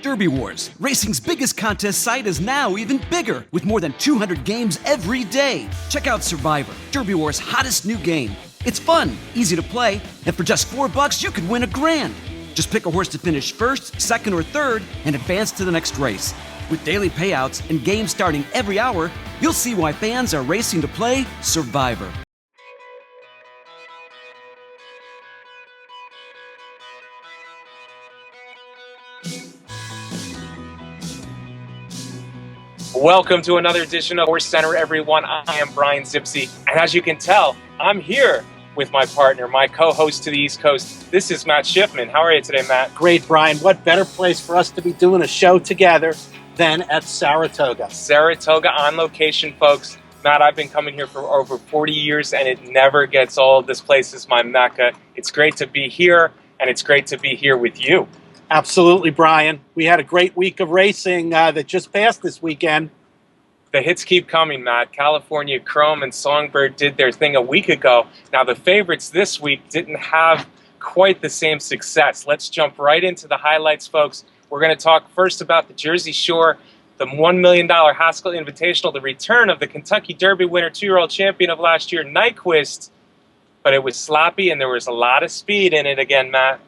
Derby Wars, racing's biggest contest site, is now even bigger with more than 200 games every day. Check out Survivor, Derby Wars' hottest new game. It's fun, easy to play, and for just $4 you could win $1,000. Just pick a horse to finish first, second, or third and advance to the next race. With daily payouts and games starting every hour, you'll see why fans are racing to play Survivor. Welcome to another edition of HorseCenter, everyone. I am Brian Zipsey, and as you can tell, I'm here with my partner, my co-host to the East Coast. This is Matt Schiffman. How are you today, Matt? Great, Brian. What better place for us to be doing a show together than at Saratoga? Saratoga on location, folks. Matt, I've been coming here for over 40 years, and it never gets old. This place is my mecca. It's great to be here, and it's great to be here with you. Absolutely, Brian. We had a great week of racing that just passed this weekend. The hits keep coming, Matt. California Chrome and Songbird did their thing a week ago. Now, the favorites this week didn't have quite the same success. Let's jump right into the highlights, folks. We're going to talk first about the Jersey Shore, the $1 million Haskell Invitational, the return of the Kentucky Derby winner, 2-year-old champion of last year, Nyquist. But it was sloppy, and there was a lot of speed in it again, Matt.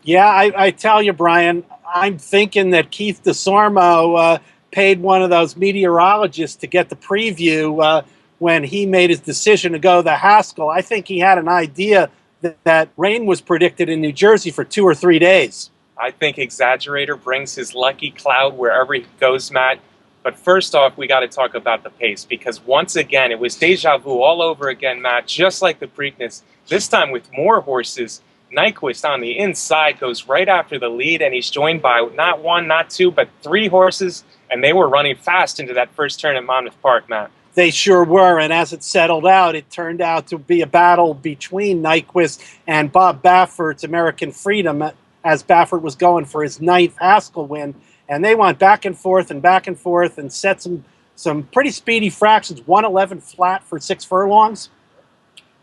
Yeah, I tell you, Brian, I'm thinking that Keith DeSormo paid one of those meteorologists to get the preview when he made his decision to go the Haskell. I think he had an idea that rain was predicted in New Jersey for 2 or 3 days. I think Exaggerator brings his lucky cloud wherever he goes, Matt. But first off, we got to talk about the pace, because once again, it was deja vu all over again, Matt, just like the Preakness, this time with more horses. Nyquist on the inside goes right after the lead, and he's joined by not one, not two, but 3 horses, and they were running fast into that first turn at Monmouth Park, Matt. They sure were, and as it settled out, it turned out to be a battle between Nyquist and Bob Baffert's American Freedom, as Baffert was going for his 9th Haskell win, and they went back and forth and set some pretty speedy fractions, 111 flat for 6 furlongs.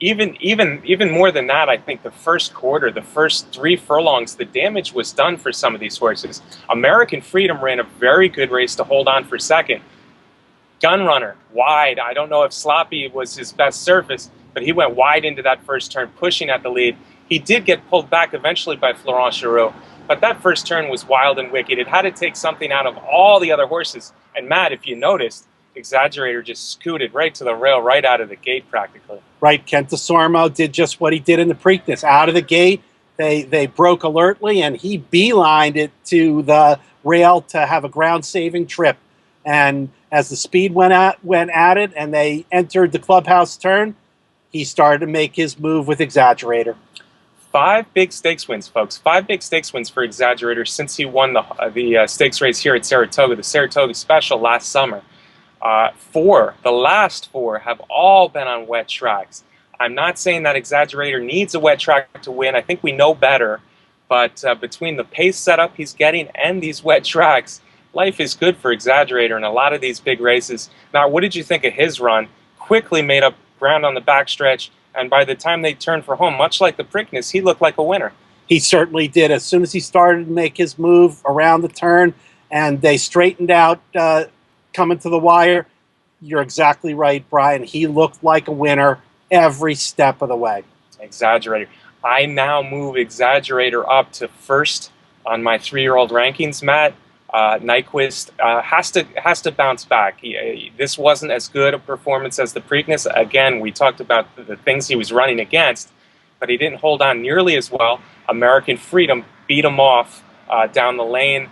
Even more than that, I think the first quarter, the first 3 furlongs, the damage was done for some of these horses. American Freedom ran a very good race to hold on for second. Gunrunner, wide. I don't know if sloppy was his best surface, but he went wide into that first turn, pushing at the lead. He did get pulled back eventually by Florent Giroux, but that first turn was wild and wicked. It had to take something out of all the other horses. And Matt, if you noticed, Exaggerator just scooted right to the rail, right out of the gate practically. Right, Kent DeSormo did just what he did in the Preakness. Out of the gate, they broke alertly, and he beelined it to the rail to have a ground-saving trip. And as the speed went at it and they entered the clubhouse turn, he started to make his move with Exaggerator. 5 big stakes wins, folks. 5 big stakes wins for Exaggerator since he won the stakes race here at Saratoga, the Saratoga Special last summer. The last 4 have all been on wet tracks. I'm not saying that Exaggerator needs a wet track to win. I think we know better. But between the pace setup he's getting and these wet tracks, life is good for Exaggerator in a lot of these big races. Now, what did you think of his run? Quickly made up ground on the backstretch, and by the time they turned for home, much like the Preakness, he looked like a winner. He certainly did. As soon as he started to make his move around the turn and they straightened out coming to the wire, you're exactly right, Brian. He looked like a winner every step of the way. Exaggerator. I now move Exaggerator up to first on my 3-year-old rankings, Matt. Nyquist has to bounce back. This wasn't as good a performance as the Preakness. Again, we talked about the things he was running against, but he didn't hold on nearly as well. American Freedom beat him off down the lane.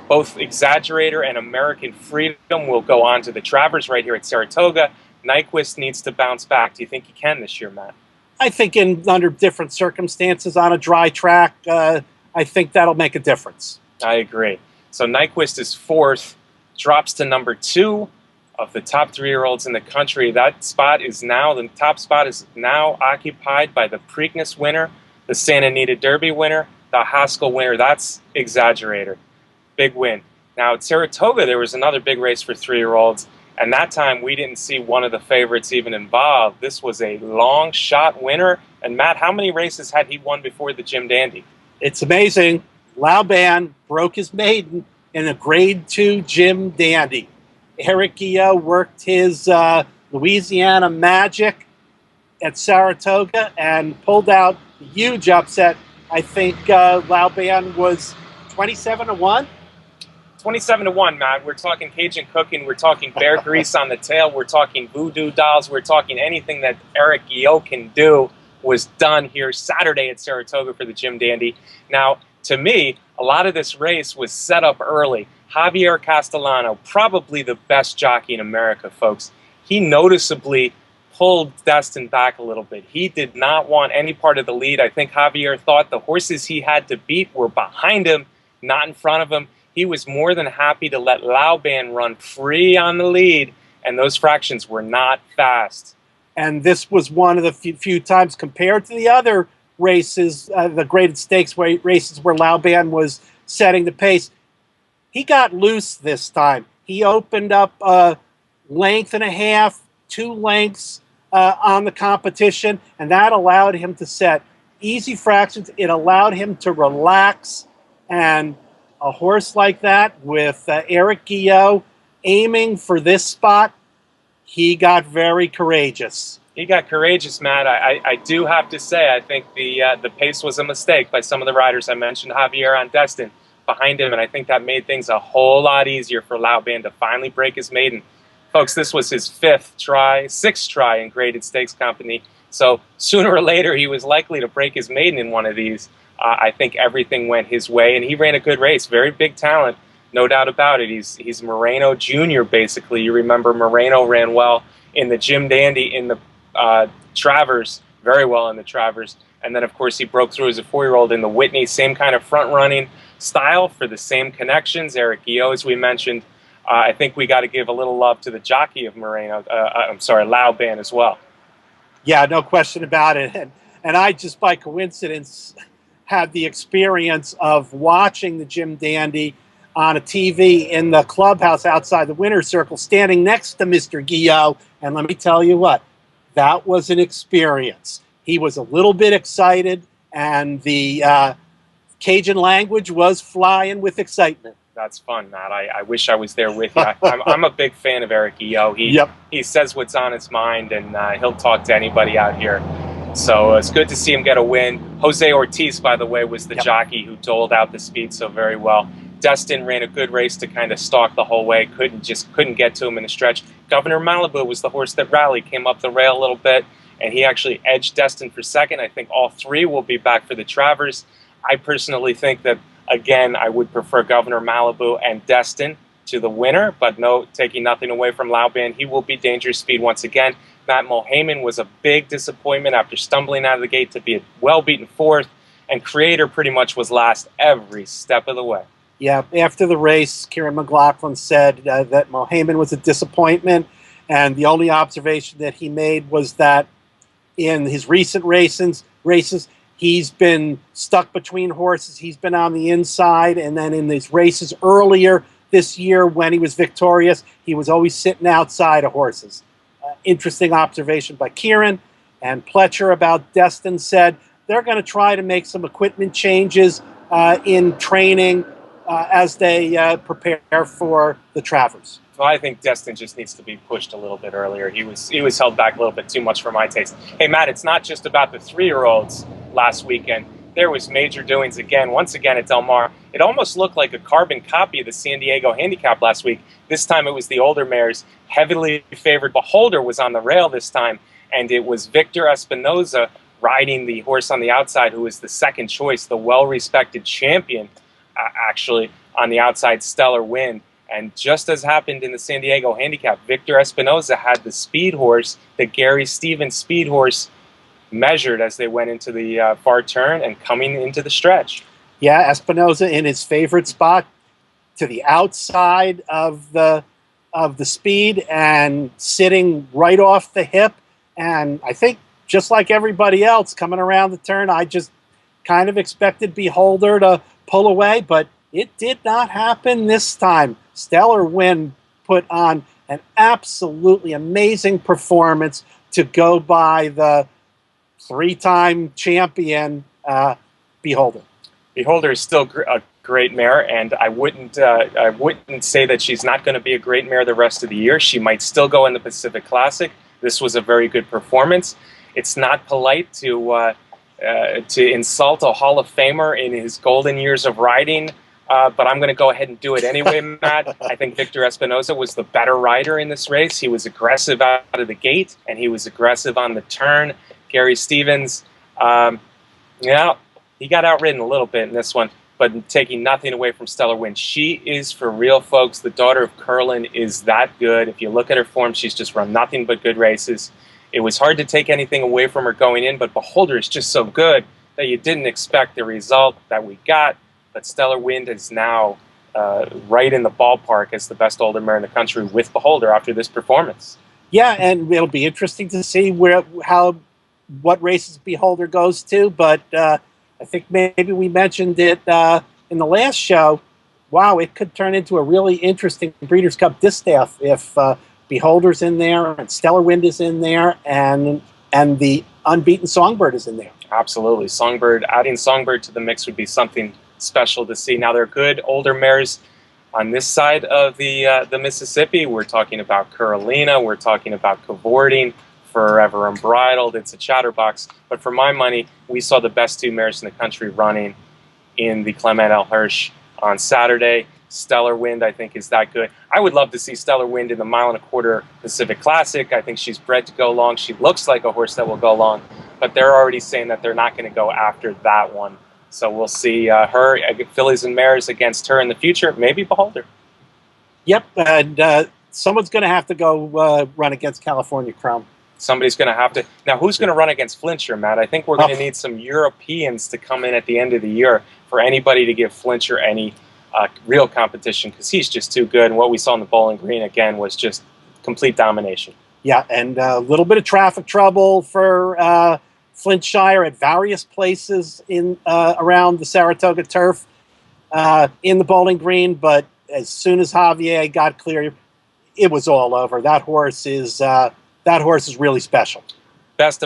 Both Exaggerator and American Freedom will go on to the Travers right here at Saratoga. Nyquist needs to bounce back. Do you think he can this year, Matt? I think under different circumstances on a dry track, I think that'll make a difference. I agree. So Nyquist is 4th, drops to number 2 of the top 3-year-olds in the country. The top spot is now occupied by the Preakness winner, the Santa Anita Derby winner, the Haskell winner. That's Exaggerator. Big win. Now at Saratoga, there was another big race for 3-year-olds, and that time we didn't see one of the favorites even involved. This was a long shot winner. And Matt, how many races had he won before the Jim Dandy? It's amazing. Laban broke his maiden in a Grade 2 Jim Dandy. Eric Guillot worked his Louisiana magic at Saratoga and pulled out a huge upset. I think Laban was 27-1. 27-1, Matt. We're talking Cajun cooking. We're talking bear grease on the tail. We're talking voodoo dolls. We're talking anything that Eric Guillot can do was done here Saturday at Saratoga for the Jim Dandy. Now, to me, a lot of this race was set up early. Javier Castellano, probably the best jockey in America, folks. He noticeably pulled Destin back a little bit. He did not want any part of the lead. I think Javier thought the horses he had to beat were behind him, not in front of him. He was more than happy to let Laban run free on the lead, and those fractions were not fast. And this was one of the few times compared to the other races, the graded stakes races where Laban was setting the pace. He got loose this time. He opened up a length and a half, 2 lengths on the competition, and that allowed him to set easy fractions. It allowed him to relax, and a horse like that with Eric Guillot aiming for this spot, he got very courageous. He got courageous, Matt. I do have to say, I think the pace was a mistake by some of the riders. I mentioned Javier on Destin behind him, and I think that made things a whole lot easier for Laban to finally break his maiden. Folks, this was his 6th try in graded stakes company, so sooner or later he was likely to break his maiden in one of these. I think everything went his way, and he ran a good race. Very big talent, no doubt about it. He's Moreno Jr., basically. You remember Moreno ran well in the Jim Dandy, in the Travers, very well in the Travers. And then, of course, he broke through as a 4-year-old in the Whitney. Same kind of front-running style for the same connections. Eric Guillot, as we mentioned. I think we got to give a little love to the jockey of Laban as well. Yeah, no question about it. And I just, by coincidence, had the experience of watching the Jim Dandy on a TV in the clubhouse outside the winner's circle, standing next to Mr. Guillot. And let me tell you what, that was an experience. He was a little bit excited, and the Cajun language was flying with excitement. That's fun, Matt. I wish I was there with you. I'm a big fan of Eric Guillot. He says what's on his mind, and he'll talk to anybody out here. So it's good to see him get a win. Jose Ortiz, by the way, was the jockey who doled out the speed so very well. Destin ran a good race to kind of stalk the whole way. Couldn't get to him in the stretch. Governor Malibu was the horse that rallied, came up the rail a little bit, and he actually edged Destin for second. I think all 3 will be back for the Travers. I personally think that, again, I would prefer Governor Malibu and Destin to the winner, but no, taking nothing away from Laban. He will be dangerous speed once again. Matt Mulheyman was a big disappointment after stumbling out of the gate to be a well-beaten 4th, and Creator pretty much was last every step of the way. Yeah, after the race, Kieran McLaughlin said that Mulheyman was a disappointment, and the only observation that he made was that in his recent races, he's been stuck between horses. He's been on the inside, and then in these races earlier this year when he was victorious, he was always sitting outside of horses. Interesting observation by Kieran. And Pletcher about Destin said they're going to try to make some equipment changes in training as they prepare for the Travers. Well, I think Destin just needs to be pushed a little bit earlier. He was held back a little bit too much for my taste. Hey, Matt, it's not just about the 3-year-olds last weekend. There was major doings again, once again at Del Mar. It almost looked like a carbon copy of the San Diego Handicap last week. This time it was the older mares. Heavily favored Beholder was on the rail this time, and it was Victor Espinoza riding the horse on the outside, who was the second choice, the well-respected champion, actually, on the outside, Stellar Wind. And just as happened in the San Diego Handicap, Victor Espinoza had the speed horse, the Gary Stevens speed horse, measured as they went into the far turn and coming into the stretch. Yeah, Espinoza in his favorite spot to the outside of the speed and sitting right off the hip. And I think just like everybody else coming around the turn, I just kind of expected Beholder to pull away, but it did not happen this time. Stellar Wind put on an absolutely amazing performance to go by the 3-time champion Beholder. Beholder is still a great mare, and I wouldn't say that she's not going to be a great mare the rest of the year. She might still go in the Pacific Classic. This was a very good performance. It's not polite to insult a Hall of Famer in his golden years of riding, but I'm going to go ahead and do it anyway, Matt. I think Victor Espinoza was the better rider in this race. He was aggressive out of the gate, and he was aggressive on the turn. Gary Stevens, he got outridden a little bit in this one, but taking nothing away from Stellar Wind. She is for real, folks. The daughter of Curlin is that good. If you look at her form, she's just run nothing but good races. It was hard to take anything away from her going in, but Beholder is just so good that you didn't expect the result that we got. But Stellar Wind is now right in the ballpark as the best older mare in the country with Beholder after this performance. Yeah, and it'll be interesting to see what races Beholder goes to, but I think maybe we mentioned it in the last show. Wow, it could turn into a really interesting Breeders' Cup distaff if Beholder's in there and Stellar Wind is in there and the unbeaten Songbird is in there. Absolutely. Adding Songbird to the mix would be something special to see. Now, they're good older mares on this side of the Mississippi. We're talking about Carolina. We're talking about Cavorting, Forever Unbridled. It's a chatterbox. But for my money, we saw the best two mares in the country running in the Clement Hirsch on Saturday. Stellar Wind, I think, is that good. I would love to see Stellar Wind in the 1 1/4 Pacific Classic. I think she's bred to go long. She looks like a horse that will go long, but they're already saying that they're not going to go after that one. So we'll see her, fillies and mares against her in the future. Maybe Beholder. Yep, and someone's going to have to go run against California Chrome. Somebody's going to have to. Now, who's going to run against Flintshire, Matt? I think we're going to need some Europeans to come in at the end of the year for anybody to give Flintshire any real competition, because he's just too good. And what we saw in the Bowling Green, again, was just complete domination. Yeah, and a little bit of traffic trouble for Flintshire at various places in around the Saratoga turf in the Bowling Green, but as soon as Javier got clear, it was all over. That horse is really special. Best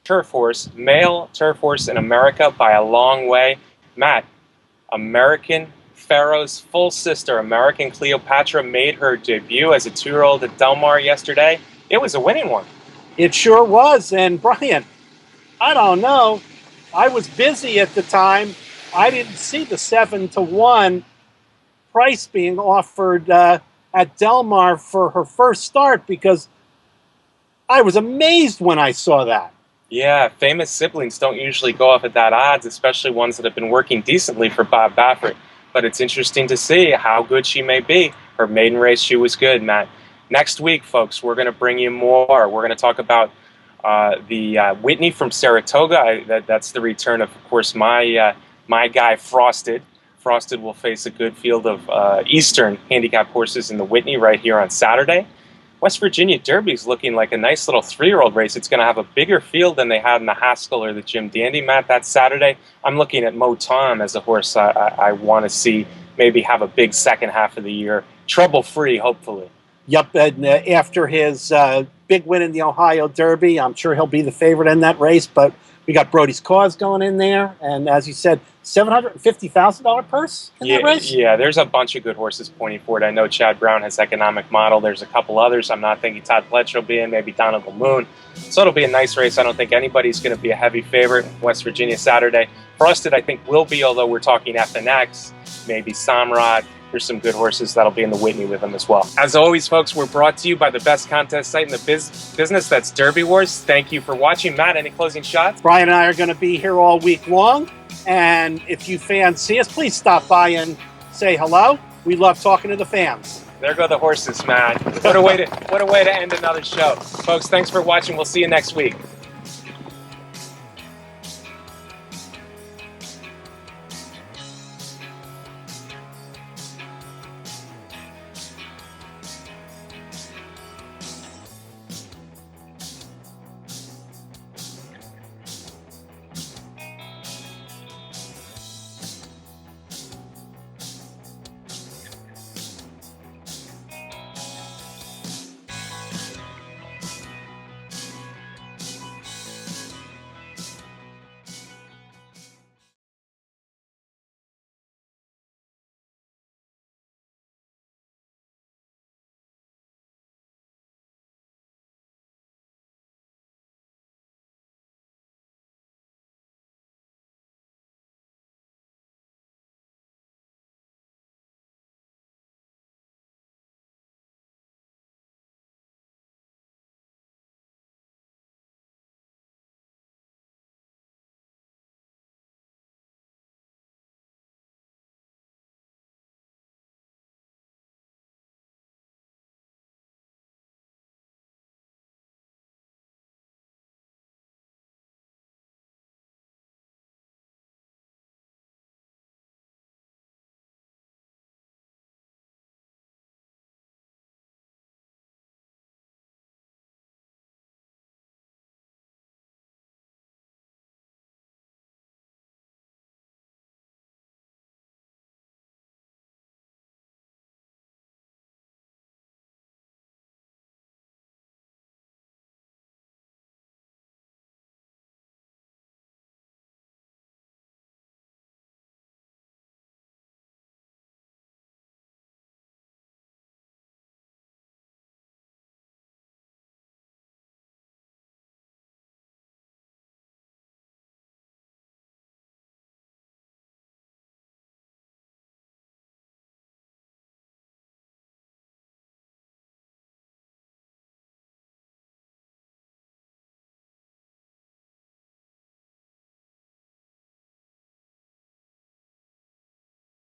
turf horse, male turf horse in America by a long way. Matt, American Pharaoh's full sister, American Cleopatra, made her debut as a 2-year-old at Del Mar yesterday. It was a winning one. It sure was. And Brian, I don't know. I was busy at the time. I didn't see the 7-1 price being offered at Del Mar for her first start, because I was amazed when I saw that. Yeah, famous siblings don't usually go off at that odds, especially ones that have been working decently for Bob Baffert. But it's interesting to see how good she may be. Her maiden race, she was good, Matt. Next week, folks, we're going to bring you more. We're going to talk about the Whitney from Saratoga. That's the return of course, my guy Frosted. Frosted will face a good field of Eastern handicap horses in the Whitney right here on Saturday. West Virginia Derby is looking like a nice little 3-year-old race. It's going to have a bigger field than they had in the Haskell or the Jim Dandy, Matt. That's Saturday. I'm looking at Mo Tom as a horse I want to see maybe have a big second half of the year. Trouble-free, hopefully. Yep, and after his big win in the Ohio Derby, I'm sure he'll be the favorite in that race, but we got Brody's Cause going in there, and as you said, $750,000 purse in that race? Yeah, there's a bunch of good horses pointing forward. I know Chad Brown has Economic Model. There's a couple others. I'm not thinking Todd Pletcher will be in, maybe Donegal Moon. So it'll be a nice race. I don't think anybody's going to be a heavy favorite in West Virginia Saturday. Frosted, I think, will be, although we're talking FNX, maybe Samrad. There's some good horses that'll be in the Whitney with them as well. As always, folks, we're brought to you by the best contest site in the business. That's Derby Wars. Thank you for watching. Matt, any closing shots? Brian and I are going to be here all week long. And if you fans see us, please stop by and say hello. We love talking to the fans. There go the horses, Matt. What a way to end another show. Folks, thanks for watching. We'll see you next week.